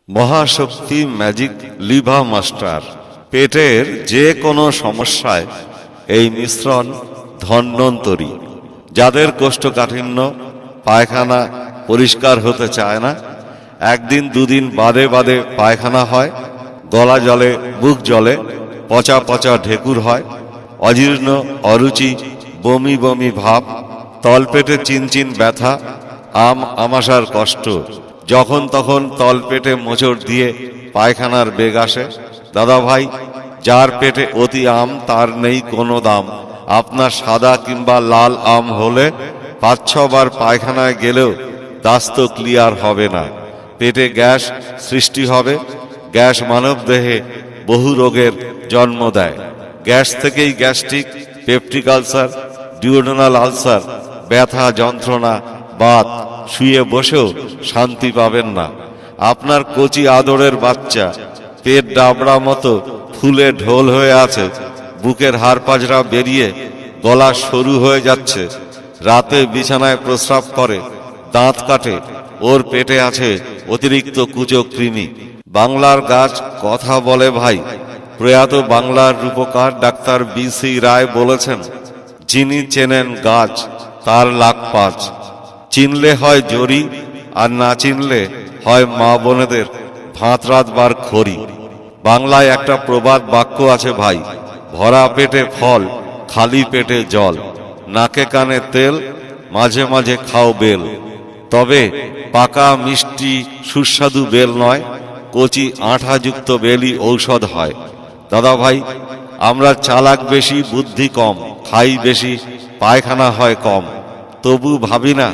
মহাশক্তি Magic Liva master. পেটের যে কোনো সমস্যায় এই মিশ্রণ ধন্বন্তরী। যাদের কোষ্ঠকাঠিন্য, পায়খানা পরিষ্কার হতে চায় না, একদিন দুদিন বাদে বাদে পায়খানা হয়, গলা জলে, বুক জলে, পচা পচা ঢেকুর হয়, অজীর্ণ, অরুচি, বমি বমি ভাব, তলপেটে চিনচিন ব্যথা, আমাশার কষ্ট, যখন তখন তলপেটে মোচড় দিয়ে পায়খানার বেগ আসে। দাদা ভাই, যার পেটে অতি আম তার নেই কোনো দাম। আপনার সাদা কিংবা লাল আম হলে ৫-৬ বার পায়খানায় গেলেও দাস্ত ক্লিয়ার হবে না। পেটে গ্যাস সৃষ্টি হবে। গ্যাস মানব দেহে বহু রোগের জন্ম দেয়। গ্যাস থেকেই gastric, peptic ulcer, duodenal ulcer, ব্যথা যন্ত্রণা, বাত, শুয়ে বসেও শান্তি পাবেন না। আপনার কচি আদরের বাচ্চা পেট ডাবড়া মতো ফুলে ঢোল হয়ে আছে, বুকের হাড় পাজরা বেরিয়ে গলা সরু হয়ে যাচ্ছে, রাতে বিছানায় প্রস্রাব করে, দাঁত কাটে, ওর পেটে আছে অতিরিক্ত কুচো কৃমি। বাংলার গাছ কথা বলে ভাই। প্রয়াত বাংলার রূপকার ডাক্তার বি.সি. রায় বলেছেন, যিনি চেনেন গাছ তার লাখ পাঁচ। চিনলে হয় জরি, আর না চিনলে হয় মা বোনেদের ভাত রাত বার খড়ি। বাংলায় একটা প্রবাদ বাক্য আছে ভাই, ভরা পেটে ফল, খালি পেটে জল, নাকে কানে তেল, মাঝে মাঝে খাও বেল। তবে পাকা মিষ্টি সুস্বাদু বেল নয়, কচি আঠাযুক্ত বেলই ঔষধ হয়। দাদা ভাই, আমরা চালাক বেশি, বুদ্ধি কম, খাই বেশি, পায়খানা হয় কম, তবু ভাবি না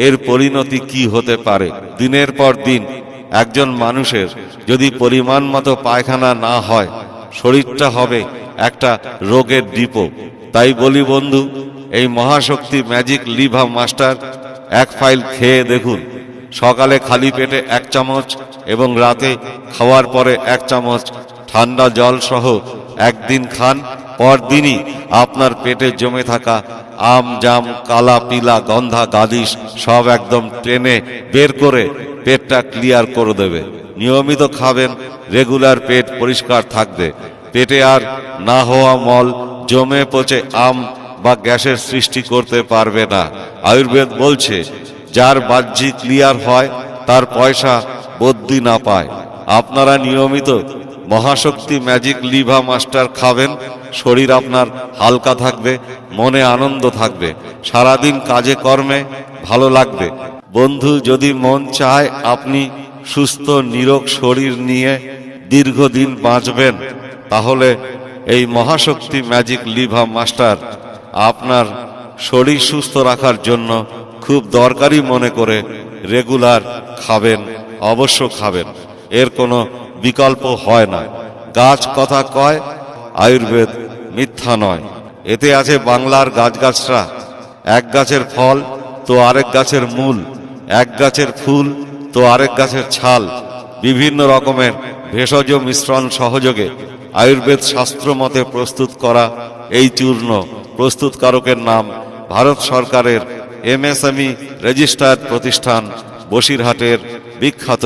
এর পরিণতি কি হতে পারে। দিনের পর দিন একজন মানুষের যদি পরিমাণ মতো পায়খানা না হয়, শরীরটা হবে একটা রোগের ডিপো। তাই বলি বন্ধু, এই মহাশক্তি ম্যাজিক লিভা মাস্টার এক ফাইল খেয়ে দেখুন। সকালে খালি পেটে 1 চামচ এবং রাতে খাওয়ার পরে 1 চামচ ঠান্ডা জল সহ একদিন খান। পরদিনই আপনার পেটে জমে থাকা আম, জাম, কালা, পিলা, গন্ধা, গাদিস সব একদম টেনে বের করে পেটটা ক্লিয়ার করে দেবে। নিয়মিত খাবেন, রেগুলার পেট পরিষ্কার থাকবে। পেটে আর না হওয়া মল জমে পচে আম বা গ্যাসের সৃষ্টি করতে পারবে না। আয়ুর্বেদ বলছে, যার বাহ্যিক ক্লিয়ার হয় তার পয়সা বদ্যি না পায়। আপনারা নিয়মিত মহাশক্তি ম্যাজিক লিভা মাস্টার খাবেন, শরীর আপনার হালকা থাকবে, মনে আনন্দ থাকবে, সারাদিন কাজে কর্মে ভালো লাগবে। বন্ধু, যদি মন চায় আপনি সুস্থ নিরোগ শরীর নিয়ে দীর্ঘদিন বাঁচবেন, তাহলে এই মহাশক্তি ম্যাজিক লিভা মাস্টার আপনার শরীর সুস্থ রাখার জন্য খুব দরকারি মনে করে রেগুলার খাবেন, অবশ্য খাবেন। এর কোনো বিকল্প হয় না। গাছ কথা কয়, আয়ুর্বেদ মিথ্যা নয়। এতে আছে বাংলার গাছগাছরা। এক গাছের ফল তো আরেক গাছের মূল, এক গাছের ফুল তো আরেক গাছের ছাল, বিভিন্ন রকমের ভেষজ মিশ্রণ সহযোগে আয়ুর্বেদ শাস্ত্র মতে প্রস্তুত করা এই চূর্ণ। প্রস্তুতকারকের নাম ভারত সরকারের MSME রেজিস্টার্ড প্রতিষ্ঠান বসিরহাটের বিখ্যাত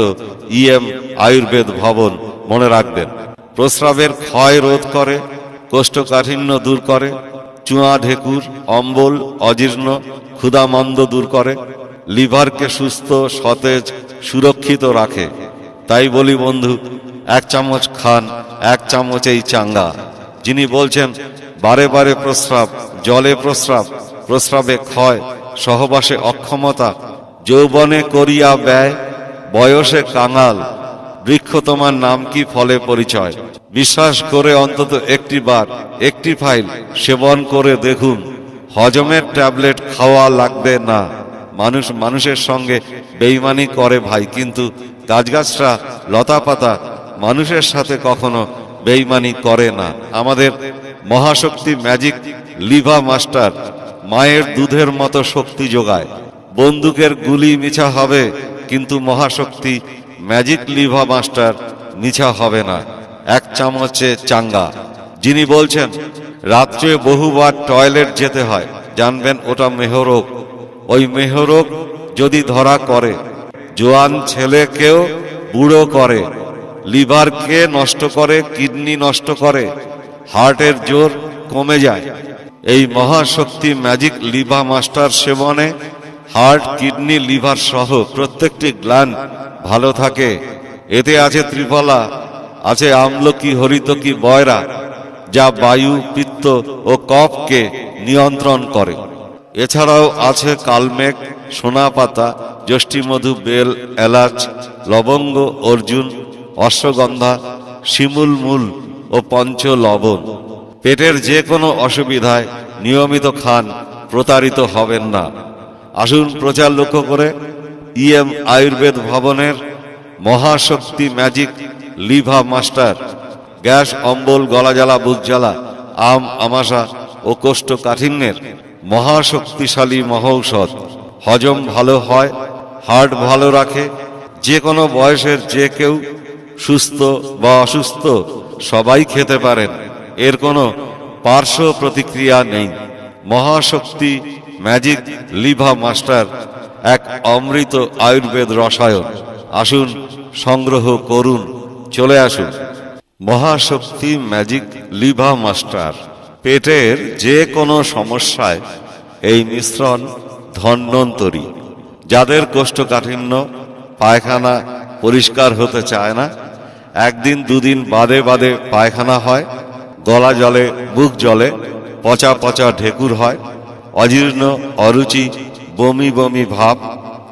EM আয়ুর্বেদ ভবন। মনে রাখবেন, প্রস্রাবের ক্ষয় রোধ করে, কোষ্ঠকাঠিন্য দূর করে, চুয়া ঢেকুর, অম্বল, অজীর্ণ, ক্ষুধামন্দ দূর করে, লিভারকে সুস্থ, সতেজ, সুরক্ষিত রাখে। তাই বলি বন্ধু, 1 চামচ খান, 1 চামচেই চাঙ্গা। যিনি বলছেন বারে বারে প্রস্রাব, জলে প্রস্রাব, প্রস্রাবে ক্ষয়, সহবাসে অক্ষমতা, যৌবনে করিয়া ব্যয়, বয়সে কাঙাল, বৃক্ষ তোমার নাম কি, ফলে পরিচয়। বিশ্বাস করে অন্তত একটি বার, একটি ফাইল সেবন করে দেখুন। হজমের ট্যাবলেট খাওয়া লাগবে না। মানুষ মানুষের সঙ্গে বেইমানি করে ভাই, কিন্তু গাছগাছরা, লতা পাতা মানুষের সাথে কখনো বেইমানি করে না। আমাদের মহাশক্তি ম্যাজিক লিভা মাস্টার মায়ের দুধের মতো শক্তি যোগায়। বন্দুকের গুলি মিছা হবে, কিন্তু মহাশক্তি ম্যাজিক লিভা মাস্টার মিছা হবে না। 1 চামচে চাঙ্গা। যিনি বলছেন রাত্রে বহুবার টয়লেট যেতে হয়, জানবেন ওটা মেহরোগ। ওই মেহরোগ যদি ধরা করে, জোয়ান ছেলেকেও বুড়ো করে, লিভারকে নষ্ট করে, কিডনি নষ্ট করে, হার্টের জোর কমে যায়। এই মহাশক্তি ম্যাজিক লিভা মাস্টার সেবনে হার্ট, কিডনি, লিভার সহ প্রত্যেকটি গ্ল্যান্ড ভালো থাকে। এতে আছে ত্রিফলা, আছে আমলকি, হরিতকি, বয়রা, যা বায়ু, পিত্ত ও কফকে নিয়ন্ত্রণ করে। এছাড়াও আছে কালমেঘ, সোনাপাতা, যষ্টিমধু, বেল, এলাচ, লবঙ্গ, অর্জুন, অশ্বগন্ধা, শিমুল মূল ও পঞ্চ লবণ। পেটের যে কোনো অসুবিধায় নিয়মিত খান, প্রতারিত হবেন না। আসুন প্রচার লক্ষ্য করে ইএম আয়ুর্বেদ ভবনের মহাশক্তি ম্যাজিক লিভা মাস্টার গ্যাস, অম্বল, গলাজ্বালা, বুকজ্বালা, আমাশা ও কোষ্ঠকাঠিন্যের মহাশক্তিশালী মহৌষধ। হজম ভালো হয়, হার্ট ভালো রাখে। যে কোনো বয়সের যে কেউ, সুস্থ বা অসুস্থ, সবাই খেতে পারেন। এর কোনো পার্শ্ব প্রতিক্রিয়া নেই। মহাশক্তি ম্যাজিক লিভা মাস্টার এক অমৃত আয়ুর্বেদ রসায়ন। আসুন সংগ্রহ করুন, চলে আসুন। মহাশক্তি ম্যাজিক লিভা মাস্টার পেটের যে কোনো সমস্যায় এই মিশ্রণ ধন্বন্তরী। যাদের কোষ্ঠকাঠিন্য, পায়খানা পরিষ্কার হতে চায় না, একদিন দুদিন বাদে বাদে পায়খানা হয়, গলা জলে, বুক জলে, পচা পচা ঢেকুর হয়, অজীর্ণ, অরুচি, বমি বমি ভাব,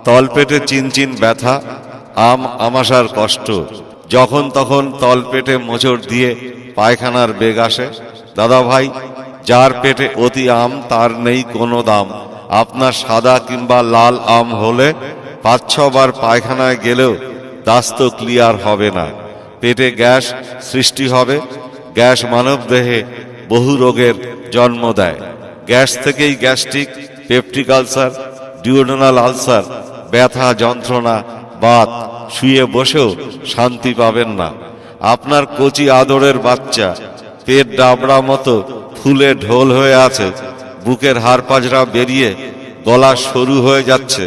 তলপেটে চিনচিন ব্যথা, আমাশার কষ্ট, যখন তখন তলপেটে মোচড় দিয়ে পায়খানার বেগ আসে। দাদা ভাই, যার পেটে অতি আম তার নেই কোনো দাম। আপনার সাদা কিংবা লাল আম হলে 5-6 বার পায়খানায় গেলেও দাস্ত ক্লিয়ার হবে না। পেটে গ্যাস সৃষ্টি হবে। গ্যাস মানব দেহে বহু রোগের জন্ম দেয়। গ্যাস থেকেই gastric, peptic ulcer, duodenal ulcer, ব্যথা, যন্ত্রণা, বাত, শুয়ে বসেও শান্তি পাবেন না। আপনার কচি আদরের বাচ্চা পেট ডাবড়া মতো ফুলে ঢোল হয়ে আছে, বুকের হাড় পাজরা বেরিয়ে গলা সরু হয়ে যাচ্ছে,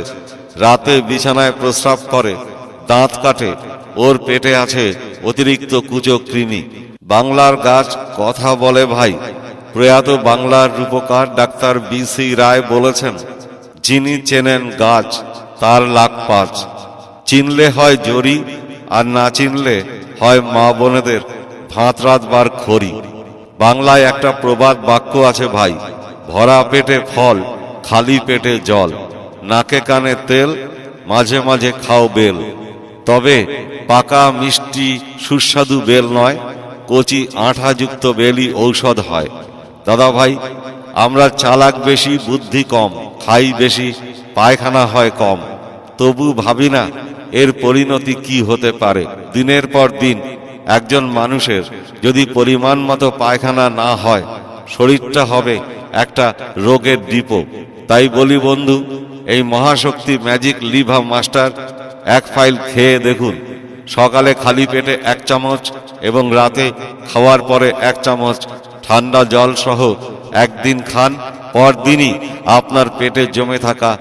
রাতে বিছানায় প্রস্রাব করে, দাঁত কাটে, ওর পেটে আছে অতিরিক্ত কুচো কৃমি। বাংলার গাছ কথা বলে ভাই। প্রয়াত বাংলার রূপকার ডাক্তার BC রায় বলেছেন, যিনি চেনেন গাছ তার লাখ পাঁচ। চিনলে হয় জরি, আর না চিনলে হয় মা বোনেদের ভাত রাত বার খড়ি। বাংলায় একটা প্রবাদ বাক্য আছে ভাই, ভরা পেটে ফল, খালি পেটে জল, নাকে কানে তেল, মাঝে মাঝে খাও বেল। তবে পাকা মিষ্টি সুস্বাদু বেল নয়, কচি আঠাযুক্ত বেলই ঔষধ হয়। দাদা ভাই, আমরা চালাক বেশি, বুদ্ধি কম, খাই বেশি, পায়খানা হয় কম। তবু ভাবি না এর পরিণতি কি হতে পারে। দিনের পর দিন একজন মানুষের যদি পরিমাণ মতো পায়খানা না হয়, শরীরটা হবে একটা রোগের ডিপো। তাই বলি বন্ধু, এই মহাশক্তি ম্যাজিক লিভা মাস্টার এক ফাইল খেয়ে দেখুন। সকালে খালি পেটে 1 চামচ এবং রাতে খাওয়ার পরে 1 চামচ ঠান্ডা জল সহ একদিন খান। পরদিনই আপনার পেটে জমে থাকা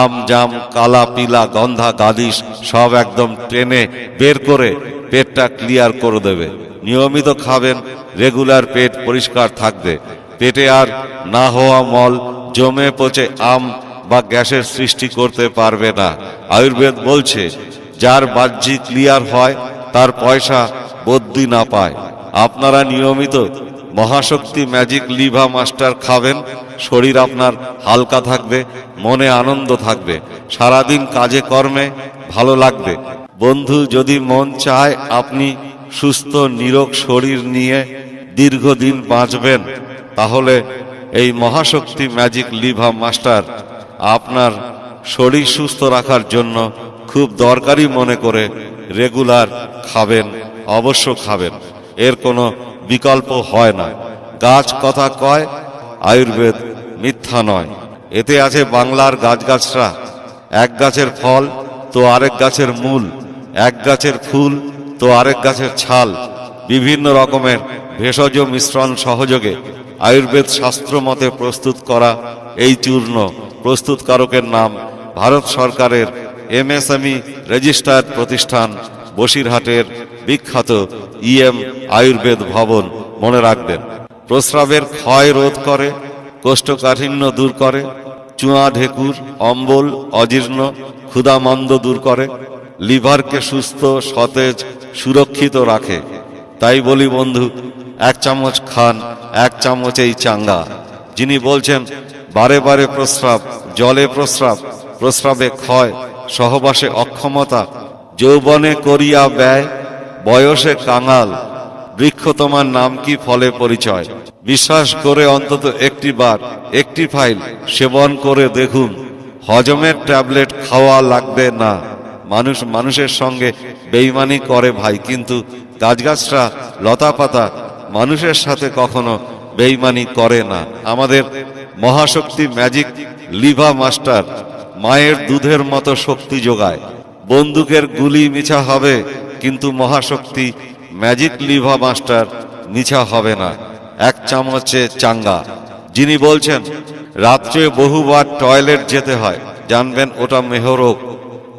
আম, জাম, কালা, পিলা, গন্ধা, গাদিস সব একদম টেনে বের করে পেটটা ক্লিয়ার করে দেবে। নিয়মিত খাবেন, রেগুলার পেট পরিষ্কার থাকবে। পেটে আর না হওয়া মল জমে পচে আম বা গ্যাসের সৃষ্টি করতে পারবে না। আয়ুর্বেদ বলছে, যার বাহ্যিক ক্লিয়ার হয় তার পয়সা বদ্যি না পায়। আপনারা নিয়মিত মহাশক্তি ম্যাজিক লিভা মাস্টার খাবেন, শরীর আপনার হালকা থাকবে, মনে আনন্দ থাকবে, সারাদিন কাজে কর্মে ভালো লাগবে। বন্ধু, যদি মন চায় আপনি সুস্থ নিরোগ শরীর নিয়ে দীর্ঘদিন বাঁচবেন, তাহলে এই মহাশক্তি ম্যাজিক লিভা মাস্টার আপনার শরীর সুস্থ রাখার জন্য খুব দরকারি মনে করে রেগুলার খাবেন, অবশ্য খাবেন। এর কোনো বিকল্প হয় না। গাছ কথা কয়, আয়ুর্বেদ মিথ্যা নয়। এতে আছে বাংলার গাছগাছরা। এক গাছের ফল তো আরেক গাছের মূল, এক গাছের ফুল তো আরেক গাছের ছাল, বিভিন্ন রকমের ভেষজ মিশ্রণ সহযোগে আয়ুর্বেদ শাস্ত্র মতে প্রস্তুত করা এই চূর্ণ। প্রস্তুতকারকের নাম ভারত সরকারের MSME রেজিস্টার্ড প্রতিষ্ঠান বসিরহাটের বিখ্যাত ইএম আয়ুর্বেদ ভবন মনে রাখবেন। প্রস্রাবের ক্ষয় রোধ করে, কোষ্ঠকাঠিন্য দূর করে, চুয়া ঢেকুর, অম্বল, অজীর্ণ, ক্ষুধামন্দ দূর করে, লিভারকে সুস্থ, সতেজ, সুরক্ষিত রাখে। তাই বলি বন্ধু, 1 চামচ খান, 1 চামচেই চাঙ্গা। যিনি বলছেন বারে বারে প্রস্রাব, জলে প্রস্রাব, প্রস্রাবে ক্ষয়, সহবাসে অক্ষমতা, যৌবনে করিয়া ব্যয়, বয়সে কাঙাল, বৃক্ষ তোমার নাম কি, ফলে পরিচয়। বিশ্বাস করে অন্তত একটি বার, একটি ফাইল সেবন করে দেখুন। হজমের ট্যাবলেট খাওয়া লাগবে না। মানুষ মানুষের সঙ্গে বেইমানি করে ভাই, কিন্তু গাছগাছরা, লতা পাতা মানুষের সাথে কখনো বেইমানি করে না। আমাদের মহাশক্তি ম্যাজিক লিভা মাস্টার মায়ের দুধের মতো শক্তি যোগায়। বন্দুকের গুলি মিছা হবে, কিন্তু মহাশক্তি ম্যাজিক লিভা মাস্টার মিছা হবে না। 1 চামচে চাঙ্গা। যিনি বলছেন রাত্রে বহুবার টয়লেট যেতে হয়, জানবেন ওটা মেহরোগ।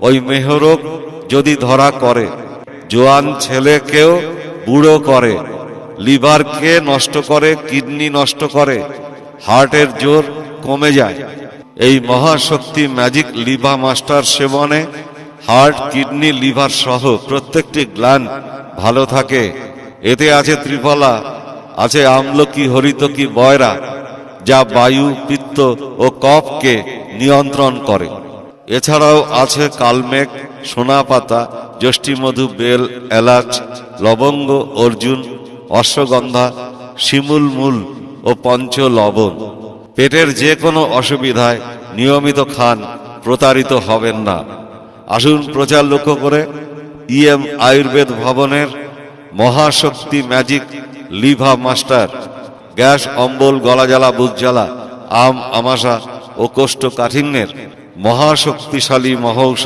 ওই মেহরোগ যদি ধরা করে, জোয়ান ছেলেকেও বুড়ো করে, লিভারকে নষ্ট করে, কিডনি নষ্ট করে, হার্টের জোর কমে যায়। এই মহাশক্তি ম্যাজিক লিভা মাস্টার সেবনে হার্ট, কিডনি, লিভার সহ প্রত্যেকটি গ্ল্যান্ড ভালো থাকে। এতে আছে ত্রিফলা, আছে আমলকি, হরিতকি, বয়রা, যা বায়ু, পিত্ত ও কফকে নিয়ন্ত্রণ করে। এছাড়াও আছে কালমেঘ, সোনাপাতা, যষ্টিমধু, বেল, এলাচ, লবঙ্গ, অর্জুন, অশ্বগন্ধা, শিমুল মূল ও পঞ্চ লবণ। পেটের যে কোনো অসুবিধায় নিয়মিত খান, প্রতারিত হবেন না। আসুন প্রচার লক্ষ্য করে ইএম আয়ুর্বেদ ভবনের মহাশক্তি ম্যাজিক লিভা মাস্টার গ্যাস, অম্বল, গলাজ্বালা, বুকজ্বালা, আমাশা ও কোষ্ঠকাঠিন্যের মহাশক্তিশালী মহৌষধ